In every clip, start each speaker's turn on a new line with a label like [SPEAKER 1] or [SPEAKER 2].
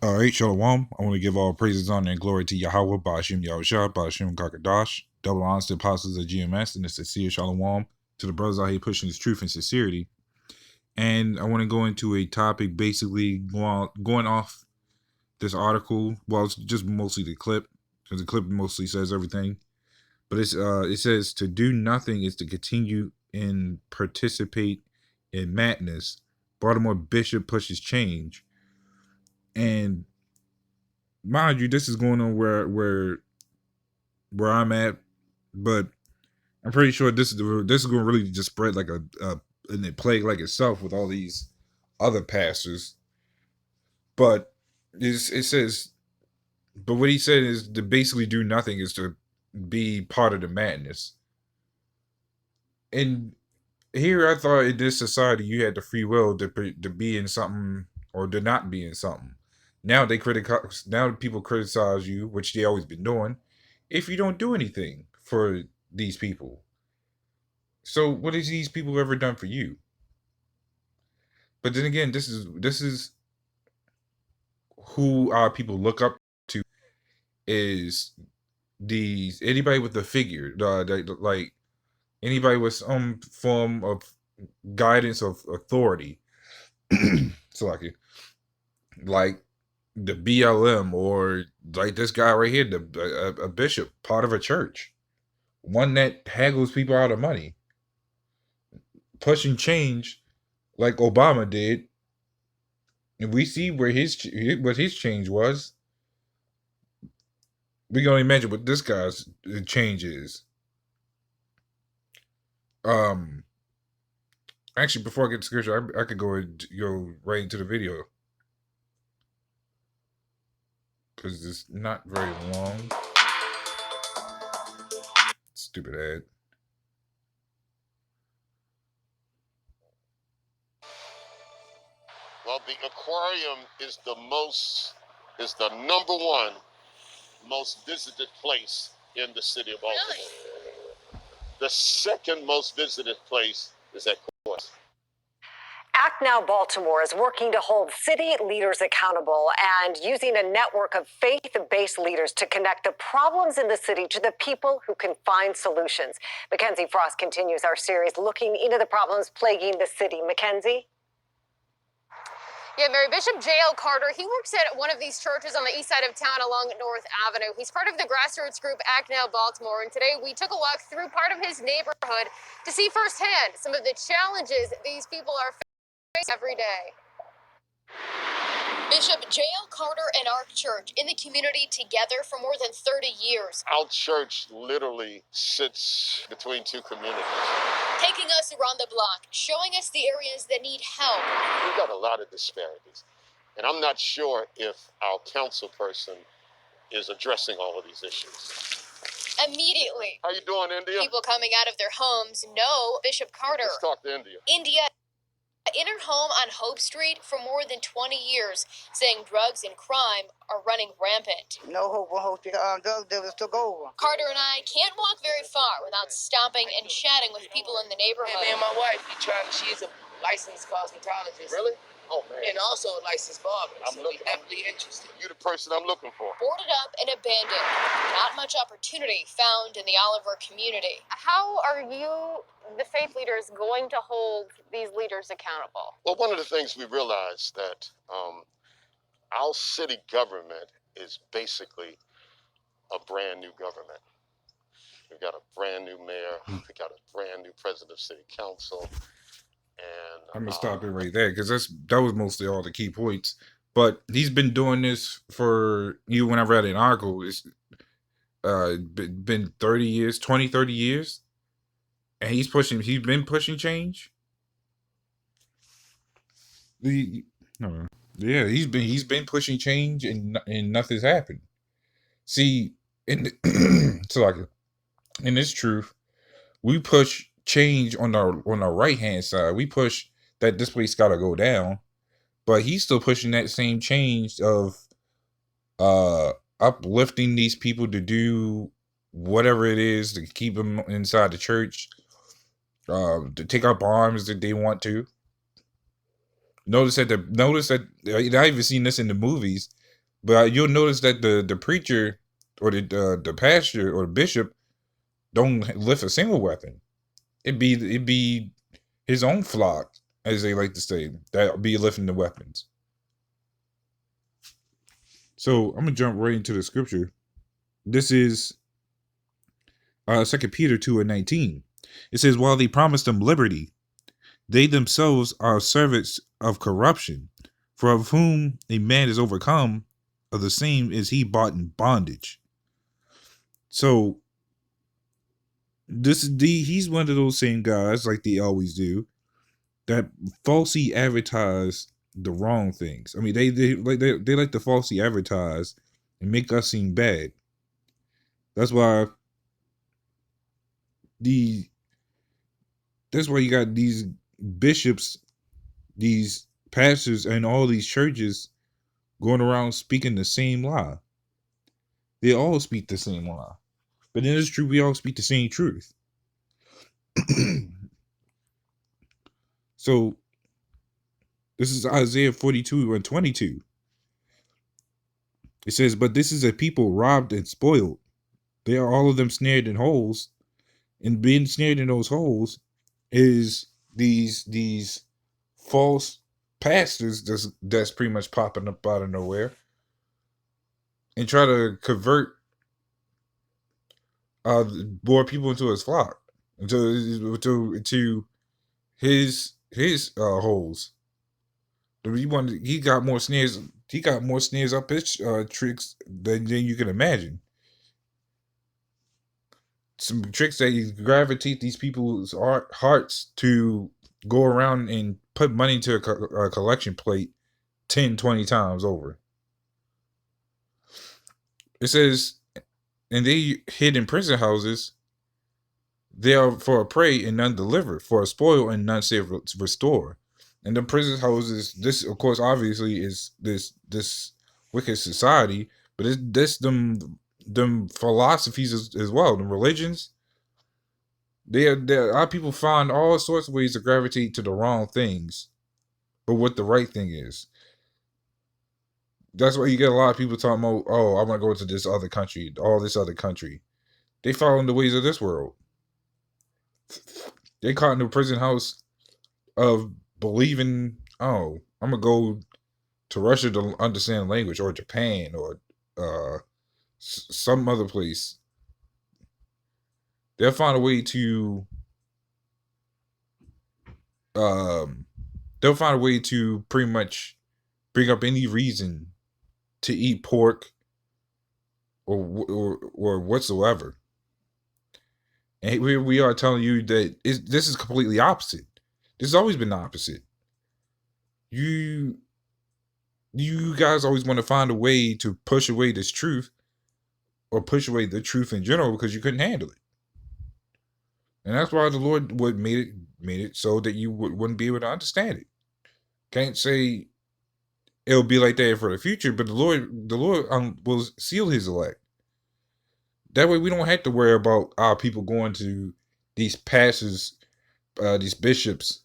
[SPEAKER 1] All right, Shalom. I want to give all praises, honor, and glory to Yahweh, Ba'ashim Yahushua, Ba'ashim Kakadash. Double honors to the apostles of GMS and the sincere Shalom to the brothers out here pushing this truth and sincerity. And I want to go into a topic basically going off this article. Well, it's just mostly the clip because the clip mostly says everything. But it says to do nothing is to continue and participate in madness. Baltimore Bishop pushes change. And mind you, this is going on where I'm at, but I'm pretty sure this is going to really just spread like a and it plague like itself with all these other pastors. But it says, but what he said is to basically do nothing is to be part of the madness. And here I thought in this society you had the free will to be in something or to not be in something. Now now people criticize you, which they always been doing, if you don't do anything for these people. So what has these people ever done for you? But then again, this is who our people look up to is these anybody with a figure, like anybody with some form of guidance of authority. So like the BLM or like this guy right here, a bishop, part of a church, one that haggles people out of money, pushing change like Obama did. And we see where what his change was. We can only imagine what this guy's change is. Um, Actually, before I get to scripture, I could go right into the video because it's not very long. Stupid ad.
[SPEAKER 2] Well, the aquarium is the number one most visited place in the city of Baltimore. Really? The second most visited place is at course.
[SPEAKER 3] Act Now Baltimore is working to hold city leaders accountable and using a network of faith-based leaders to connect the problems in the city to the people who can find solutions. Mackenzie Frost continues our series looking into the problems plaguing the city. Mackenzie?
[SPEAKER 4] Yeah, Mary, Bishop J.L. Carter, he works at one of these churches on the east side of town along North Avenue. He's part of the grassroots group Act Now Baltimore, and today we took a walk through part of his neighborhood to see firsthand some of the challenges these people are facing every day. Bishop J.L. Carter and our church in the community together for more than 30 years.
[SPEAKER 2] Our church literally sits between two communities.
[SPEAKER 4] Taking us around the block, showing us the areas that need help.
[SPEAKER 2] We've got a lot of disparities, and I'm not sure if our council person is addressing all of these issues.
[SPEAKER 4] Immediately.
[SPEAKER 2] How you doing, India?
[SPEAKER 4] People coming out of their homes know Bishop Carter.
[SPEAKER 2] Let's talk to India.
[SPEAKER 4] India. In her home on Hope Street for more than 20 years, saying drugs and crime are running rampant.
[SPEAKER 5] No hope on Hope Street. Drug dealers took over.
[SPEAKER 4] Carter and I can't walk very far without stopping and chatting with people in the neighborhood.
[SPEAKER 5] Me and my wife, she's a licensed cosmetologist.
[SPEAKER 2] Really? Oh, man.
[SPEAKER 5] And also a licensed barber.
[SPEAKER 2] I'm
[SPEAKER 5] So
[SPEAKER 2] looking-
[SPEAKER 5] we happily interested.
[SPEAKER 2] You're the person I'm looking for.
[SPEAKER 4] Boarded up and abandoned. Not much opportunity found in the Oliver community. How are you, the faith leaders, going to hold these leaders accountable?
[SPEAKER 2] Well, one of the things we realized that our city government is basically a brand new government. We've got a brand new mayor. We've got a brand new president of city council. And
[SPEAKER 1] I'm gonna stop it right there because that was mostly all the key points. But he's been doing this for you. When I read an article, it's been 30 years, 30 years, and he's been pushing change. Yeah, he's been pushing change and nothing's happened. See, so like in this truth, we push change on our right hand side. We push that this place gotta go down, but he's still pushing that same change of uplifting these people to do whatever it is to keep them inside the church, to take up arms that they want to. Notice that I've even seen this in the movies. But you'll notice that the preacher or the pastor or the bishop don't lift a single weapon. It'd be his own flock, as they like to say, that be lifting the weapons. So I'm gonna jump right into the scripture. This is 2 Peter 2:19. It says, while they promised them liberty, they themselves are servants of corruption, for of whom a man is overcome, of the same is he bought in bondage. So he's one of those same guys, like they always do, that falsely advertise the wrong things. I mean, they like to falsely advertise and make us seem bad. That's why you got these bishops, these pastors, and all these churches going around speaking the same lie. They all speak the same lie. But in this truth, we all speak the same truth. So this is Isaiah 42:22. It says, but this is a people robbed and spoiled. They are all of them snared in holes. And being snared in those holes is these false pastors that's pretty much popping up out of nowhere and try to convert more people into his flock, into his holes. He got more snares. He got more snares up his tricks than you can imagine. Some tricks that you gravitate these people's hearts to go around and put money into a collection plate 10, 20 times over. It says, and they hid in prison houses. They are for a prey and none deliver, for a spoil and none save restore. And the prison houses, this of course obviously is this wicked society, but it's this them philosophies as well, the religions. A lot of people find all sorts of ways to gravitate to the wrong things, but what the right thing is. That's why you get a lot of people talking about, oh, I'm gonna go to this other country, all this other country. They follow the ways of this world. They caught in the prison house of believing, oh, I'm gonna go to Russia to understand language, or Japan, or some other place. They'll find a way to pretty much bring up any reason to eat pork or whatsoever. And we are telling you that this is completely opposite. This has always been the opposite. You guys always want to find a way to push away this truth, or push away the truth in general, because you couldn't handle it. And that's why the Lord made it so that you wouldn't be able to understand it. Can't say it'll be like that for the future, but the Lord will seal his elect. That way we don't have to worry about our people going to these pastors, these bishops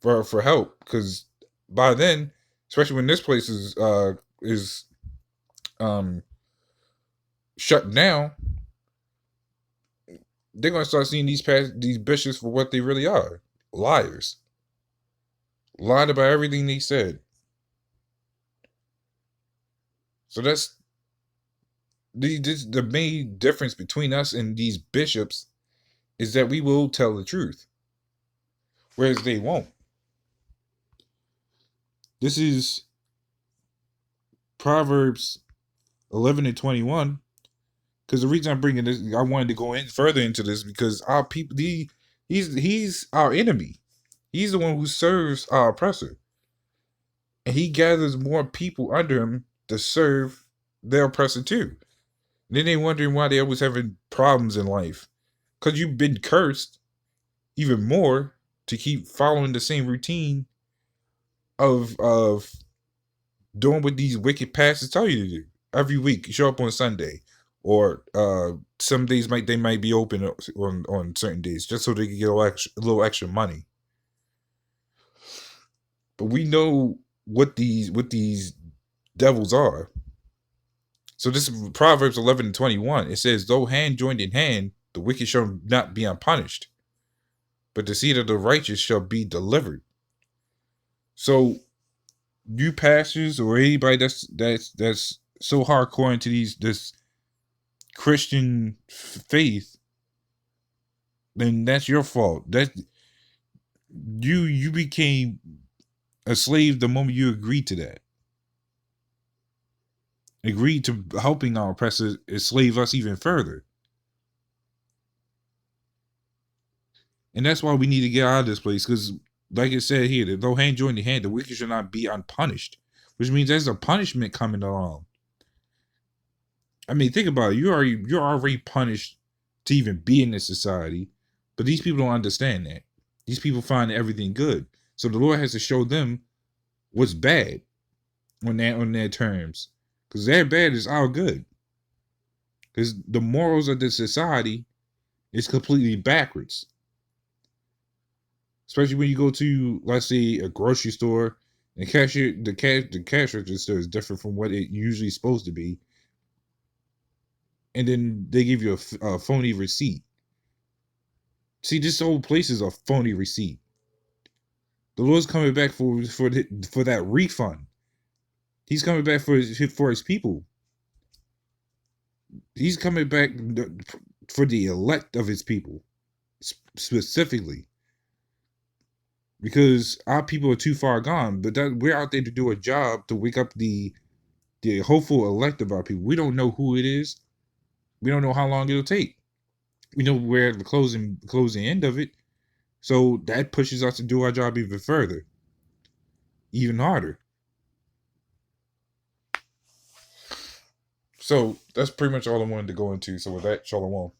[SPEAKER 1] for help, because by then, especially when this place is shut down, they're gonna start seeing these bishops for what they really are: liars. Lied about everything they said. So that's the main difference between us and these bishops, is that we will tell the truth, whereas they won't. This is Proverbs 11:21. Because the reason I'm bringing this, I wanted to go in further into this, because our people, he's our enemy. He's the one who serves our oppressor, and he gathers more people under him to serve their oppressor too. And then they wondering why they always having problems in life, because you've been cursed even more to keep following the same routine of doing what these wicked pastors tell you to do every week. You show up on Sunday. Or some days they might be open on certain days, just so they can get a little extra money. But we know what these devils are. So this is Proverbs 11:21. It says, though hand joined in hand, the wicked shall not be unpunished, but the seed of the righteous shall be delivered. So you pastors or anybody that's so hardcore into this Christian faith, then that's your fault. That you became a slave the moment you agreed to that. Agreed to helping our oppressors enslave us even further. And that's why we need to get out of this place, because like it said here, that though hand joined in hand, the wicked shall not be unpunished, which means there's a punishment coming along. I mean, think about it. You're already punished to even be in this society, but these people don't understand that. These people find everything good, so the Lord has to show them what's bad on their terms, because their bad is our good. Because the morals of this society is completely backwards. Especially when you go to, let's say, a grocery store, and the cash register is different from what it usually is supposed to be, and then they give you a phony receipt. See, this whole place is a phony receipt. The Lord's coming back for that refund. He's coming back for his people. He's coming back for the elect of his people, specifically. Because our people are too far gone, but we're out there to do a job to wake up the hopeful elect of our people. We don't know who it is. We don't know how long it'll take. We know we're at the closing end of it. So that pushes us to do our job even further, even harder. So that's pretty much all I wanted to go into. So with that, shalom.